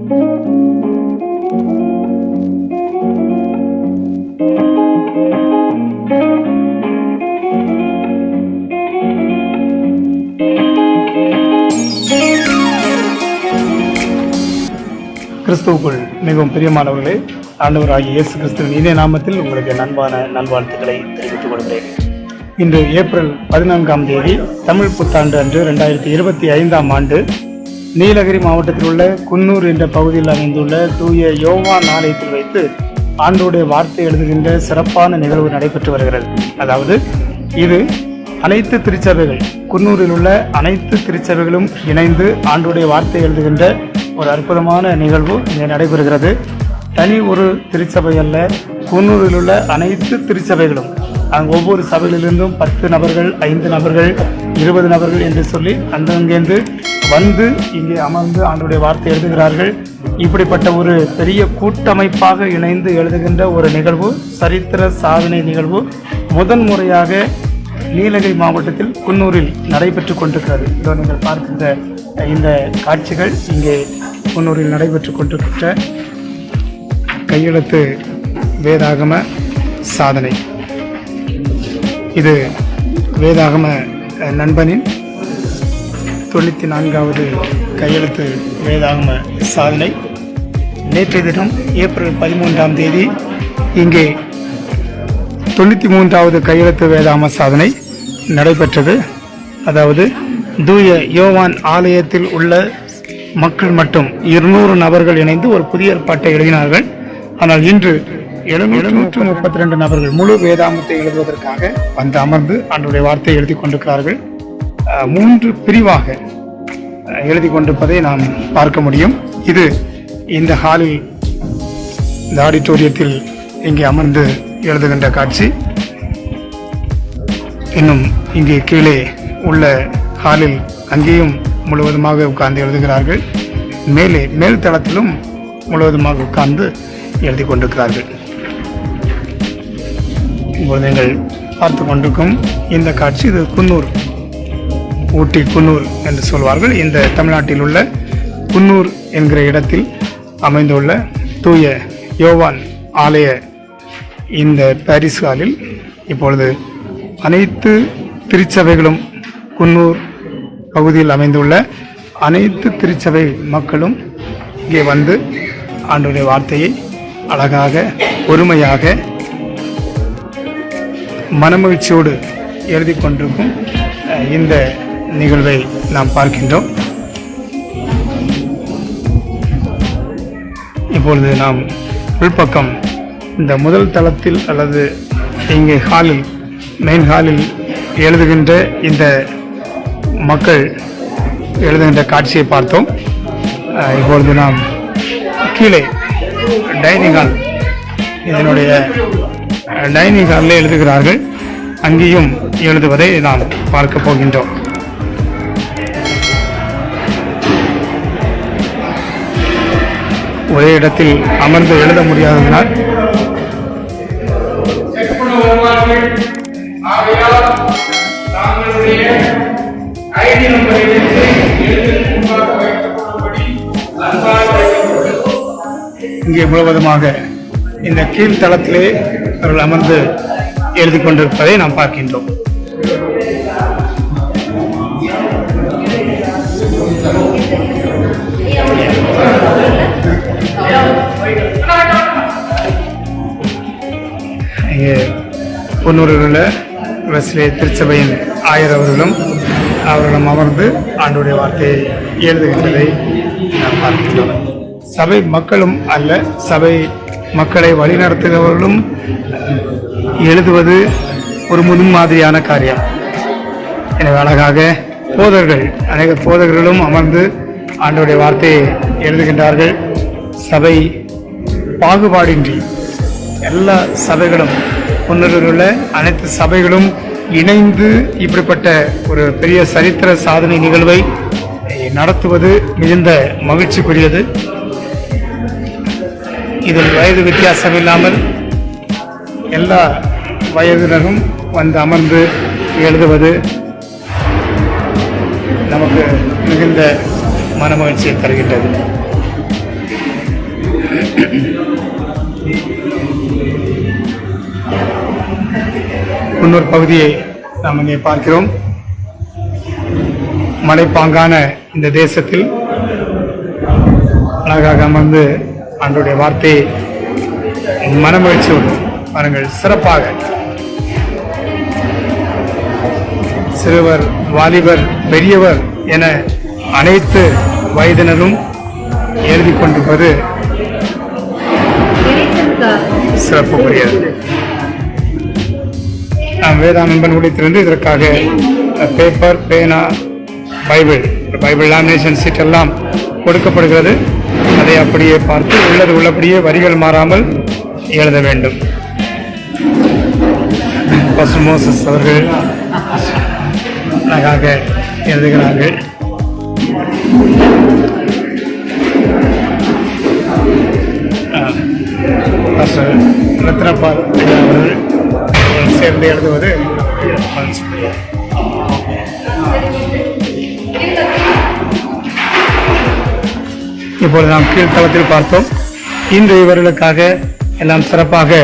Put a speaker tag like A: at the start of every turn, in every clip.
A: கிறிஸ்துவுக்குள் மிகவும் பிரியமானவர்களே, ஆண்டவராகிய இயேசு கிறிஸ்துவின் இனிய நாமத்தில் உங்களுக்கு அன்பான நல்வாழ்த்துக்களை தெரிவித்துக் கொள்கிறேன். இன்று ஏப்ரல் 14ஆம் தேதி தமிழ் புத்தாண்டு அன்று 2025ஆம் ஆண்டு நீலகிரி மாவட்டத்தில் உள்ள குன்னூர் என்ற பகுதியில் அமைந்துள்ள தூய யோவான் ஆலயத்தில் வைத்து ஆண்டோடைய வார்த்தை எழுதுகின்ற சிறப்பான நிகழ்வு நடைபெற்று வருகிறது. அதாவது இது அனைத்து திருச்சபைகள், குன்னூரில் உள்ள அனைத்து திருச்சபைகளும் இணைந்து ஆண்டோடைய வார்த்தை எழுதுகின்ற ஒரு அற்புதமான நிகழ்வு இங்கே நடைபெறுகிறது. தனி ஒரு திருச்சபை அல்ல, குன்னூரில் உள்ள அனைத்து திருச்சபைகளும் அங்கு ஒவ்வொரு சபையிலிருந்தும் 10 நபர்கள், 5 நபர்கள், 20 நபர்கள் என்று சொல்லி அங்கேருந்து வந்து இங்கே அமர்ந்து ஆண்டோடைய வார்த்தை எழுதுகிறார்கள். இப்படிப்பட்ட ஒரு பெரிய கூட்டமைப்பாக இணைந்து எழுதுகின்ற ஒரு நிகழ்வு, சரித்திர சாதனை நிகழ்வு முதன்முறையாக நீலகிரி மாவட்டத்தில் குன்னூரில் நடைபெற்று கொண்டிருக்கிறது. இதோ நீங்கள் பார்க்கின்ற இந்த காட்சிகள் இங்கே குன்னூரில் நடைபெற்று கொண்டிருக்கின்ற கையெழுத்து வேதாகம சாதனை. இது வேதாகம நண்பனின் 94வது கையெழுத்து வேதாகம சாதனை. நேற்றைய தினம் ஏப்ரல் 13ஆம் தேதி இங்கே 93வது கையெழுத்து வேதாகம சாதனை நடைபெற்றது. அதாவது தூய யோவான் ஆலயத்தில் உள்ள மக்கள் மட்டும் 200 நபர்கள் இணைந்து ஒரு புதிய ஏற்பாட்டை எழுதினார்கள். ஆனால் இன்று 732 நபர்கள் முழு வேதாகமத்தை எழுதுவதற்காக வந்து அமர்ந்து ஆண்டவருடைய வார்த்தையை எழுதி கொண்டிருக்கிறார்கள். 3 பிரிவாக எழுதி கொண்டிருப்பதை நாம் பார்க்க முடியும். இது இந்த ஹாலில், இந்த ஆடிட்டோரியத்தில் இங்கே அமர்ந்து எழுதுகின்ற காட்சி. இன்னும் இங்கே கீழே உள்ள ஹாலில் அங்கேயும் முழுவதுமாக உட்கார்ந்து எழுதுகிறார்கள். மேல் தளத்திலும் முழுவதுமாக உட்கார்ந்து எழுதி கொண்டிருக்கிறார்கள். இப்பொழுது நீங்கள் பார்த்து கொண்டிருக்கும் இந்த காட்சி, இது குன்னூர், ஊட்டி குன்னூர் என்று சொல்வார்கள். இந்த தமிழ்நாட்டில் உள்ள குன்னூர் என்கிற இடத்தில் அமைந்துள்ள தூய யோவான் ஆலய இந்த பாரிஸ் ஹாலில் இப்பொழுது அனைத்து திருச்சபைகளும், குன்னூர் பகுதியில் அமைந்துள்ள அனைத்து திருச்சபை மக்களும் இங்கே வந்து ஆண்டவருடைய வார்த்தையை அழகாக, பொறுமையாக, மனமகிழ்ச்சியோடு எழுதி கொண்டிருக்கும் இந்த நிகழ்வை நாம் பார்க்கின்றோம். இப்பொழுது நாம் உள்பக்கம் இந்த முதல் தளத்தில் அல்லது இங்கே ஹாலில், மெயின் ஹாலில் எழுதுகின்ற இந்த மக்கள் எழுதுகின்ற காட்சியை பார்த்தோம். இப்பொழுது நாம் கீழே டைனிங் ஹால், இதனுடைய டைனிங் ஹாலில் எழுதுகிறார்கள். அங்கேயும் எழுதுவதை நாம் பார்க்க போகின்றோம். ஒரே இடத்தில் அமர்ந்து எழுத முடியாததனால் இங்கே முழுவதுமாக இந்த கீழ்த்தளத்திலே அவர்கள் அமர்ந்து எழுதி கொண்டிருப்பதை நாம் பார்க்கின்றோம். இங்கே குன்னூரில் உள்ள வெஸ்லே திருச்சபையின் ஆயர் அவர்களும் அமர்ந்து ஆண்டவருடைய வார்த்தையை எழுதுகின்றதை நாம் பார்க்கின்றோம். சபை மக்களும் அல்ல, சபை மக்களை வழிநடத்துகிறவர்களும் எழுதுவது ஒரு முன்மாதிரியான காரியம். எனவே அழகாக அநேக போதகர்களும் அமர்ந்து ஆண்டவருடைய வார்த்தையை எழுதுகின்றார்கள். சபை பாகுபாடின்றி எல்லா சபைகளும், குன்னூரில் உள்ள அனைத்து சபைகளும் இணைந்து இப்படிப்பட்ட ஒரு பெரிய சரித்திர சாதனை நிகழ்வை நடத்துவது மிகுந்த மகிழ்ச்சிக்குரியது. இதில் வயது வித்தியாசம் இல்லாமல் எல்லா வயதினரும் வந்து அமர்ந்து எழுதுவது நமக்கு மிகுந்த மனமகிழ்ச்சியை தருகின்றது. இன்னொரு பகுதியை நாம் இங்கே பார்க்கிறோம். மலைப்பாங்கான இந்த தேசத்தில் அழகாக அமர்ந்து ஆண்டவருடைய வார்த்தையை மனமகிழ்ச்சியோடு பாருங்கள். சிறப்பாக சிறுவர், வாலிபர், பெரியவர் என அனைத்து வயதினரும் எழுதி கொண்டிருப்பது சிறப்புக்குரியது. நாம் வேதானந்தன் ஊழியத்திலிருந்து இதற்காக பேப்பர், பேனா, பைபிள் லாமினேஷன் சீட் எல்லாம் கொடுக்கப்படுகிறது. அதை அப்படியே பார்த்து உள்ளபடியே வரிகள் மாறாமல் எழுத வேண்டும். பாஸ்டர் மோசஸ் அவர்கள் அழகாக எழுதுகிறார்கள். பாஸ்டர் ரத்னபால் அவர்கள் சேர்ந்து எழுதுவது இப்பொழுது நாம் கீழ்த்தளத்தில் பார்த்தோம். இன்று இவர்களுக்காக எல்லாம் சிறப்பாக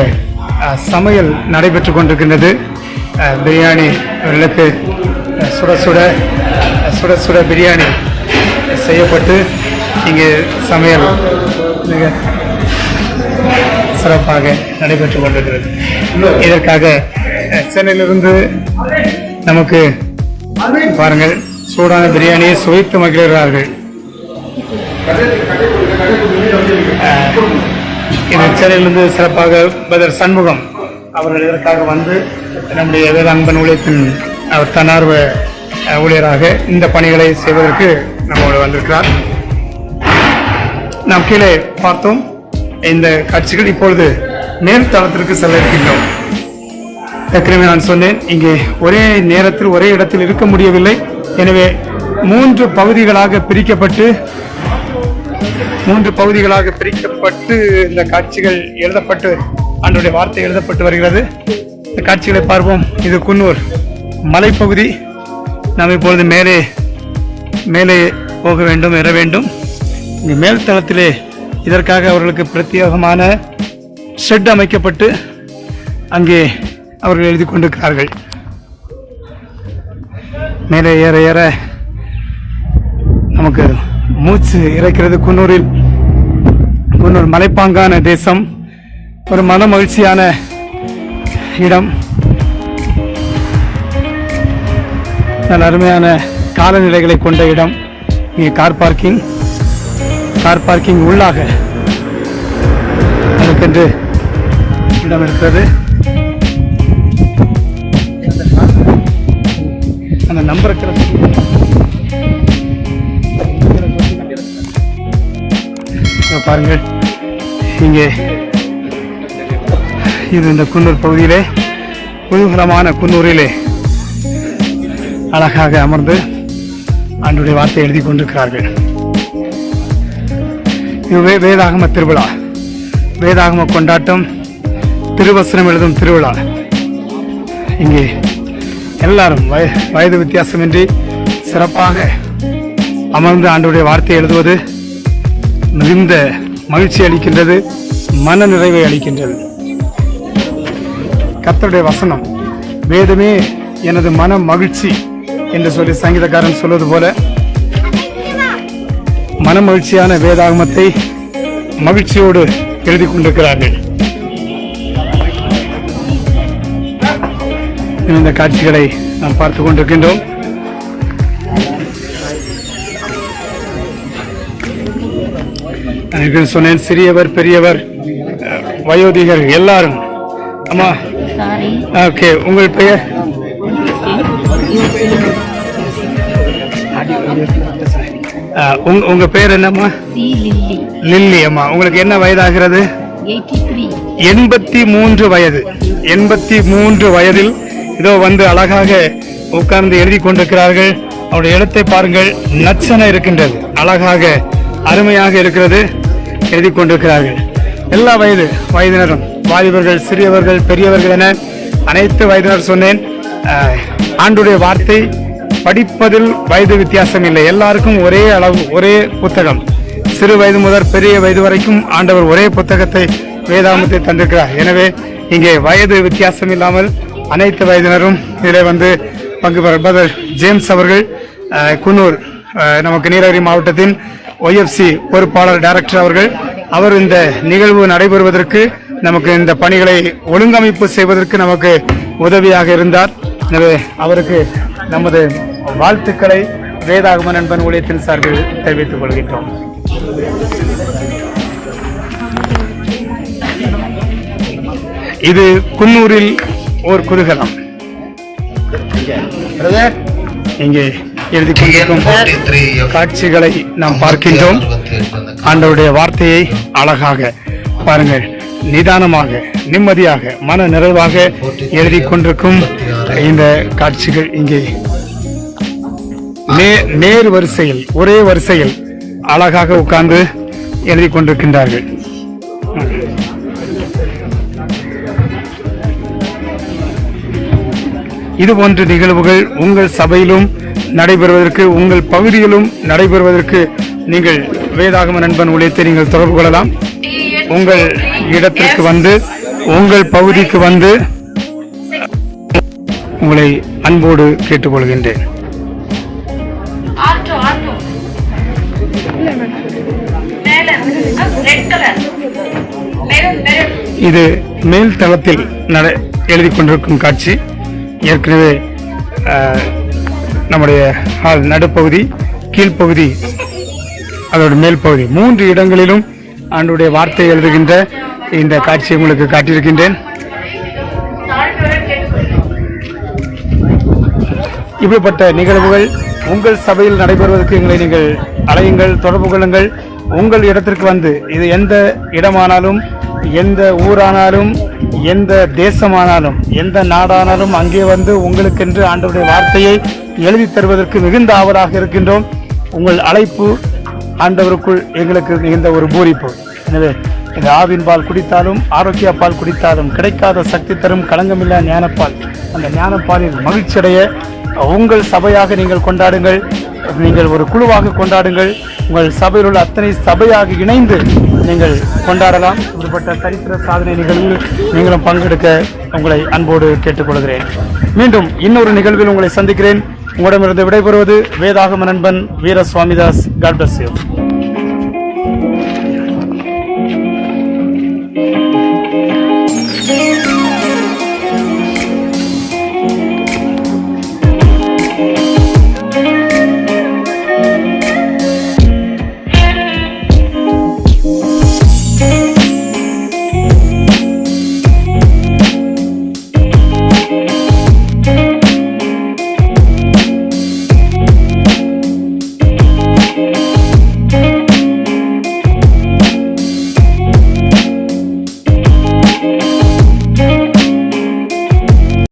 A: சமையல் நடைபெற்றுக் கொண்டிருக்கின்றது. பிரியாணி இவர்களுக்கு சுட சுட பிரியாணி செய்யப்பட்டு இங்கே சமையல் மிக சிறப்பாக நடைபெற்றுக் கொண்டிருக்கிறது. இதற்காக சென்னையிலிருந்து நமக்கு பாருங்கள் சூடான பிரியாணியை சுவைத்து மகிழ்கிறார்கள். இது சென்னையிலிருந்து சிறப்பாக பதர் சண்முகம் அவர்கள் இதற்காக வந்து நம்முடைய வேதாங்கன் ஊழியத்தின் அவர் தன்னார்வ ஊழியராக இந்த பணிகளை செய்வதற்கு நம்மோடு வந்திருக்கிறார். நாம் கீழே பார்த்தோம் இந்த காட்சிகள். இப்பொழுது மேல் தளத்திற்கு செல்ல இருக்கின்றோம். ஏற்கனவே நான் சொன்னேன், இங்கே ஒரே நேரத்தில் ஒரே இடத்தில் இருக்க முடியவில்லை. எனவே 3 பகுதிகளாக பிரிக்கப்பட்டு இந்த காட்சிகள் எழுதப்பட்டு ஆண்டவருடைய வார்த்தை எழுதப்பட்டு வருகிறது. இந்த காட்சிகளை பார்ப்போம். இது குன்னூர் மலைப்பகுதி. நாம் இப்பொழுது மேலே போக வேண்டும், ஏற வேண்டும். இங்கே மேல் தளத்திலே இதற்காக அவர்களுக்கு பிரத்யேகமான ஷெட் அமைக்கப்பட்டு அங்கே அவர்கள் எழுதி கொண்டிருக்கிறார்கள். மேலே ஏற ஏற நமக்கு மூச்சு இறைக்கிறது. குன்னூர் மலைப்பாங்கான தேசம், ஒரு மன மகிழ்ச்சியான இடம், நல்ல அருமையான காலநிலைகளை கொண்ட இடம். இங்கே கார் பார்க்கிங் உள்ளாக அதுக்கென்று இடம் இருக்கிறது. அந்த நம்பர் பாருங்கள். இங்கே இது இந்த குன்னூர் பகுதியிலே, குதூகலமான குன்னூரிலே அழகாக அமர்ந்து ஆண்டவருடைய வார்த்தை எழுதி கொண்டிருக்கிறார்கள். இது வேதாகம திருவிழா, வேதாகம கொண்டாட்டம், திருவசனம் எழுதும் திருவிழா. இங்கே எல்லாரும் வயது வித்தியாசமின்றி சிறப்பாக அமர்ந்து ஆண்டவருடைய வார்த்தை எழுதுவது மிகுந்த மகிழ்ச்சி அளிக்கின்றது, மன நிறைவை அளிக்கின்றது. கர்த்தருடைய வசனம், வேதமே எனது மன மகிழ்ச்சி என்று சொல்லி சங்கீதக்காரன் சொல்வது போல மன மகிழ்ச்சியான வேதாகமத்தை மகிழ்ச்சியோடு எழுதி கொண்டிருக்கிறார்கள். இந்த காட்சிகளை நாம் பார்த்து கொண்டிருக்கின்றோம். நான் சொன்னேன், சிறியவர், பெரியவர், வயோதிகர் எல்லாரும். அம்மா, ஓகே, உங்கள் பெயர்? உங்க பேர் என்னம்மா? லில்லி. அம்மா, உங்களுக்கு என்ன வயதாகிறது? 83 வயது. 83 வயதில் இதோ வந்து அழகாக உட்கார்ந்து எழுதி கொண்டிருக்கிறார்கள். அவருடைய எழுத்தை பாருங்கள், நச்சன இருக்கின்றது, அழகாக அருமையாக இருக்கிறது. எழுதி கொண்டிருக்கிறார்கள். எல்லா வயதினரும், வாலிபர்கள், சிறியவர்கள், பெரியவர்கள் என அனைத்து வயதினர் சொன்னேன். ஆண்டுடைய வார்த்தை படிப்பதில் வயது வித்தியாசம் இல்லை. எல்லாருக்கும் ஒரே அளவு, ஒரே புத்தகம். சிறு வயது முதல் பெரிய வயது வரைக்கும் ஆண்டவர் ஒரே புத்தகத்தை வேதாகமத்தை தந்திருக்கிறார். எனவே இங்கே வயது வித்தியாசம் இல்லாமல் அனைத்து வயதினரும் இதில் வந்து பங்கு பெற பிரதர் ஜேம்ஸ் அவர்கள் குன்னூர் நமக்கு நீலகிரி மாவட்டத்தின் OFC பொறுப்பாளர் டைரக்டர் அவர் இந்த நிகழ்வு நடைபெறுவதற்கு நமக்கு இந்த பணிகளை ஒழுங்கமைப்பு செய்வதற்கு நமக்கு உதவியாக இருந்தார். எனவே அவருக்கு நமது வாழ்த்துக்களை வேதாகம நண்பன் ஊழியத்தின் சார்பில் தெரிவித்துக் கொள்கின்றோம். இது குன்னூரில் ஓர் குதூகலம். இங்கே எழுதி கொண்டிருக்கும் காட்சிகளை நாம் பார்க்கின்றோம். ஆண்டவருடைய வார்த்தையை அழகாக பாருங்கள், நிதானமாக நிம்மதியாக மன நிறைவாக எழுதி கொண்டிருக்கும் இந்த காட்சிகள் இங்கே நேர் வரிசையில் ஒரே வரிசையில் அழகாக உட்கார்ந்து எழுதி கொண்டிருக்கின்றார்கள். இதுபோன்ற நிகழ்வுகள் உங்கள் சபையிலும் நடைபெறுவதற்கு உங்கள் பகுதியிலும் நடைபெறுவதற்கு நீங்கள் வேதாகம நண்பன் ஊழியத்தை நீங்கள் தொடர்பு கொள்ளலாம். உங்கள் இடத்திற்கு வந்து உங்கள் பகுதிக்கு வந்து உங்களை அன்போடு கேட்டுக்கொள்கின்றேன். இது மேல் தளத்தில் எழுதி கொண்டிருக்கும் காட்சி. ஏற்கனவே நம்முடைய நடுப்பகுதி, கீழ்ப்பகுதி, அதோட மேல் பகுதி 3 இடங்களிலும் ஆண்டுடைய வார்த்தை எழுதுகின்ற இந்த காட்சியை உங்களுக்கு காட்டியிருக்கின்றேன். இப்படிப்பட்ட நிகழ்வுகள் உங்கள் சபையில் நடைபெறுவதற்கு எங்களை நீங்கள் அழையுங்கள், தொடர்பு கொள்ளுங்கள். உங்கள் இடத்திற்கு வந்து, இது எந்த இடமானாலும், எந்த ஊரானாலும், எந்த தேசமானாலும், எந்த நாடானாலும் அங்கே வந்து உங்களுக்கென்று ஆண்டவருடைய வார்த்தையை எழுதி தருவதற்கு மிகுந்த ஆவலாக இருக்கின்றோம். உங்கள் அழைப்பு ஆண்டவருக்குள் எங்களுக்கு மிகுந்த ஒரு பூரிப்பு. எனவே இது ஆவின் பால் குடித்தாலும் ஆரோக்கிய பால் குடித்தாலும் கிடைக்காத சக்தி தரும் களங்கமில்லா ஞானப்பால். அந்த ஞானப்பாலில் மகிழ்ச்சியடைய உங்கள் சபையாக நீங்கள் கொண்டாடுங்கள். நீங்கள் ஒரு குழுவாக கொண்டாடுங்கள். உங்கள் சபையில் உள்ள அத்தனை சபையாக இணைந்து நீங்கள் கொண்டாடலாம். இப்படிப்பட்ட சரித்திர சாதனை நிகழ்வில் நீங்களும் பங்கெடுக்க உங்களை அன்போடு கேட்டுக்கொள்கிறேன். மீண்டும் இன்னொரு நிகழ்வில் உங்களை சந்திக்கிறேன். உங்களிடமிருந்து விடைபெறுவது வேதாகம நண்பன் வீர சுவாமிதாஸ். God bless you.